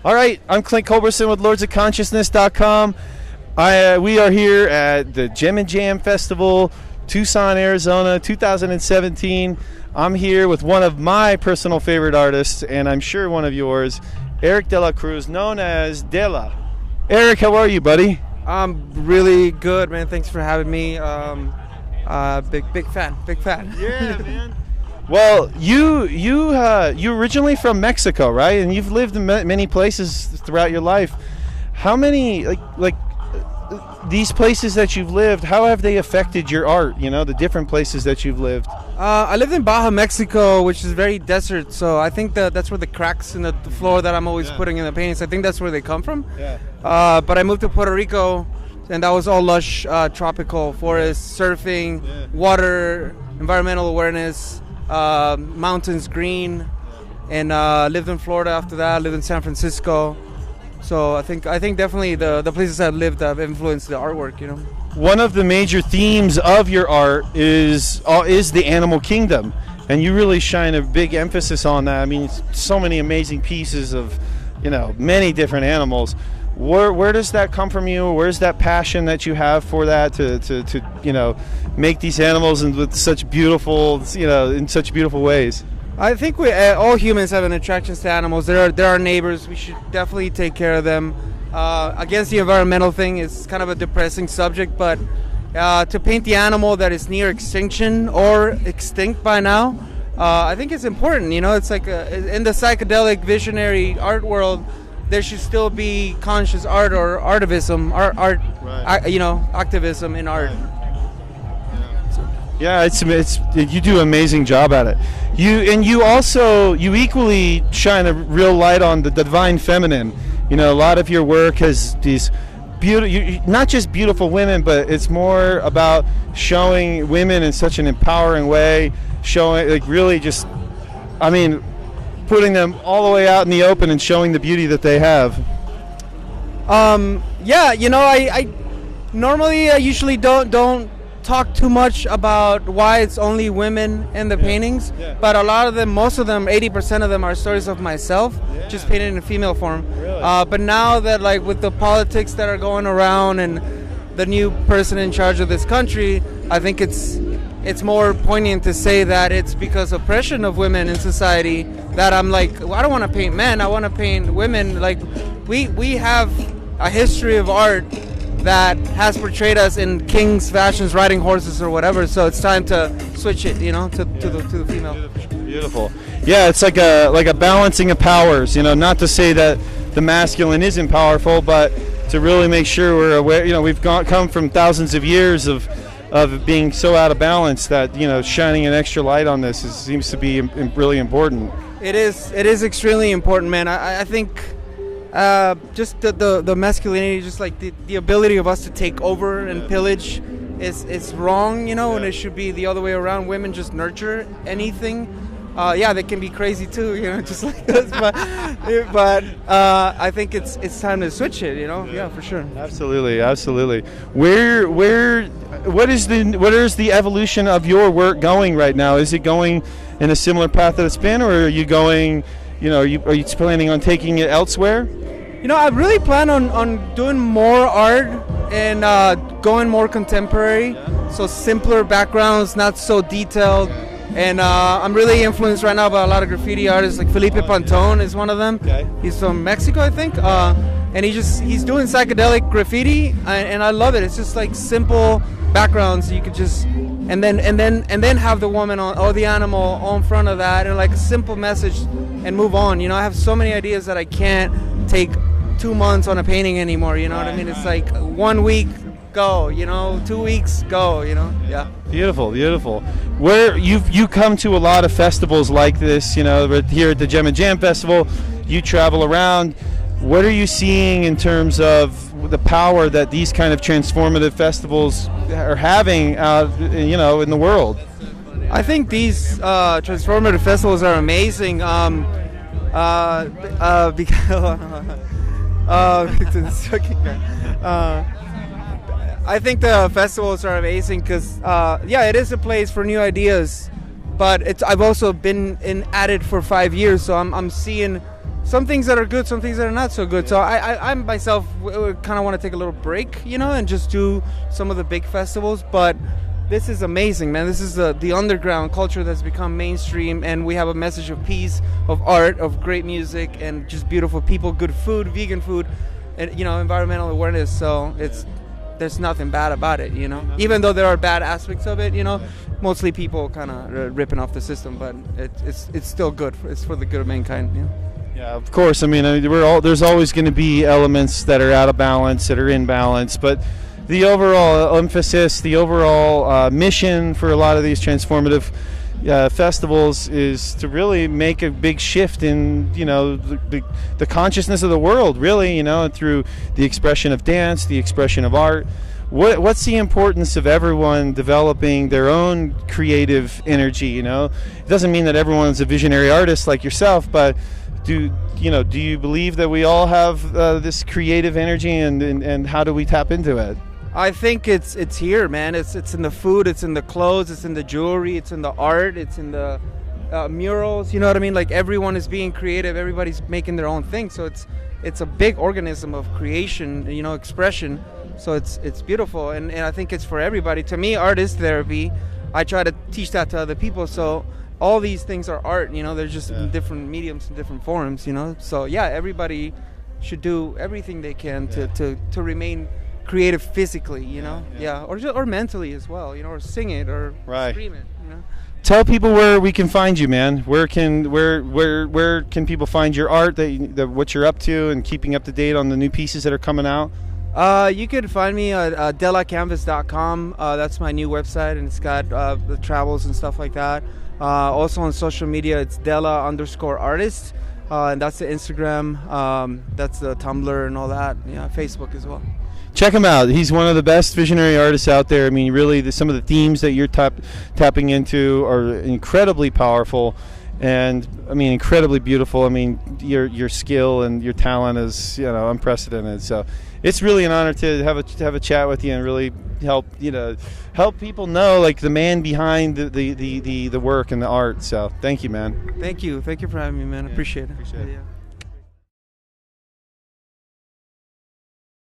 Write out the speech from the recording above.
All right, I'm Clint Culberson with lordsofconsciousness.com. We are here at the Gem and Jam Festival, Tucson, Arizona, 2017. I'm here with one of my personal favorite artists, and I'm sure one of yours, Erik De La Cruz, known as Dela. Erik, how are you, buddy? I'm really good, man. Thanks for having me. Big fan. Yeah, man. Well, you originally from Mexico, right? And you've lived in many places throughout your life. How many like these places that you've lived? How have they affected your art? You know, the different places that you've lived. I lived in Baja, Mexico, which is very desert. So I think that's where the cracks in the floor that I'm always putting in the paintings, I think that's where they come from. Yeah. But I moved to Puerto Rico, and that was all lush, tropical forest, surfing, water, environmental awareness. Mountains, green, and lived in Florida after that. Lived in San Francisco, so I think definitely the places I've lived have influenced the artwork. You know, one of the major themes of your art is the animal kingdom, and you really shine a big emphasis on that. I mean, so many amazing pieces of, many different animals. Where does that come from you? Where's that passion that you have for that to make these animals with such beautiful, in such beautiful ways? I think we all humans have an attraction to animals. They're our neighbors. We should definitely take care of them. Against the environmental thing is kind of a depressing subject, but to paint the animal that is near extinction or extinct by now, I think it's important. It's like in the psychedelic visionary art world, there should still be conscious art or artivism, art, activism in art. Yeah, it's you do an amazing job at it. You equally shine a real light on the divine feminine. A lot of your work has these not just beautiful women, but it's more about showing women in such an empowering way, showing putting them all the way out in the open and showing the beauty that they have. I normally usually don't talk too much about why it's only women in the paintings, but a lot of them, most of them, 80% of them are stories of myself, just painted in female form. Really? But now that with the politics that are going around and the new person in charge of this country, I think it's more poignant to say that it's because of oppression of women in society that I'm I don't want to paint men, I want to paint women. We have a history of art that has portrayed us in kings' fashions, riding horses or whatever, so it's time to switch it, to the female. Beautiful. Yeah, it's like a balancing of powers, not to say that the masculine isn't powerful, but to really make sure we're aware. We've come from thousands of years of being so out of balance that shining an extra light on this seems to be really important. It is extremely important, man. I think just the masculinity, just the ability of us to take over and pillage is wrong, and it should be the other way around. Women just nurture anything. They can be crazy too, just like us. But I think it's time to switch it, Yeah, for sure. Absolutely. What is the evolution of your work going right now? Is it going in a similar path that it's been, or are you going? Are you planning on taking it elsewhere? I really plan on doing more art and going more contemporary, so simpler backgrounds, not so detailed. And I'm really influenced right now by a lot of graffiti artists, like Felipe Pantone is one of them. Okay. He's from Mexico, I think, and he's doing psychedelic graffiti, and I love it. It's just simple backgrounds. You could just and then have the woman or the animal on front of that, and a simple message, and move on. I have so many ideas that I can't take 2 months on a painting anymore. What I mean? It's 1 week. Go, 2 weeks, go, yeah. Beautiful. Where you come to a lot of festivals like this, here at the Gem and Jam Festival, you travel around. What are you seeing in terms of the power that these kind of transformative festivals are having out, in the world? I think these transformative festivals are amazing. I think the festivals are amazing because, it is a place for new ideas, but I've also been at it for 5 years, so I'm seeing some things that are good, some things that are not so good. So I myself kind of want to take a little break, and just do some of the big festivals. But this is amazing, man. This is the underground culture that's become mainstream, and we have a message of peace, of art, of great music, and just beautiful people, good food, vegan food, and environmental awareness. So there's nothing bad about it, Even though there are bad aspects of it, mostly people kind of ripping off the system, but it's still good. It's for the good of mankind. Yeah, of course. I mean, there's always going to be elements that are out of balance, that are in balance, but the overall emphasis, the overall mission for a lot of these transformative festivals is to really make a big shift in the consciousness of the world, really, through the expression of dance, the expression of art. What's the importance of everyone developing their own creative energy? It doesn't mean that everyone's a visionary artist like yourself, but do you believe that we all have this creative energy, and how do we tap into it? I think it's here, man. It's in the food, it's in the clothes, it's in the jewelry, it's in the art, it's in the murals. You know what I mean? Like, everyone is being creative, everybody's making their own thing. So it's a big organism of creation, expression. So it's beautiful, and I think it's for everybody. To me, art is therapy. I try to teach that to other people. So all these things are art. They're just in different mediums and different forms. So everybody should do everything they can to remain creative physically, or mentally as well, or sing it or scream it, Tell people where we can find you, man. Where can people find your art, what you're up to, and keeping up to date on the new pieces that are coming out? You can find me at Dela-canvas.com. That's my new website, and it's got the travels and stuff like that. Also on social media, it's Dela_artist, and that's the Instagram, that's the Tumblr and all that. Facebook as well. Check him out. He's one of the best visionary artists out there. I mean, really, some of the themes that you're tapping into are incredibly powerful, and I mean, incredibly beautiful. I mean, your skill and your talent is unprecedented. So it's really an honor to have a chat with you and really help people know, like, the man behind the work and the art. So thank you, man. Thank you for having me, man. Appreciate it. Appreciate it.